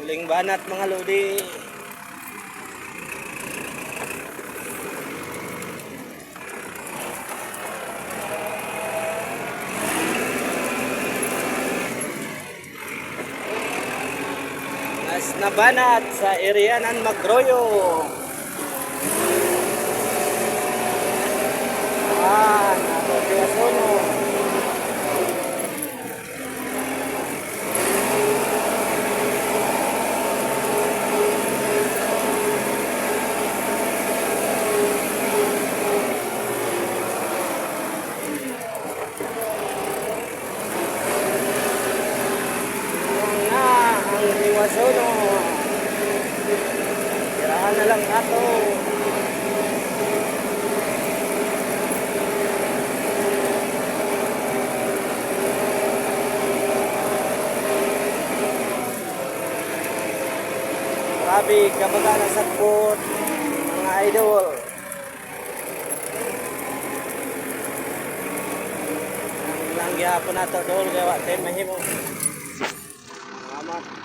Huling banat mga lodi. Mas na banat sa area ng Magroyo. Ako kaya sono. Sono. Tirahan na lang ato. Grabe, kabaga na sakot mga idol. Ang lang gyapon nato dol kay wa tay mahimo. Salamat.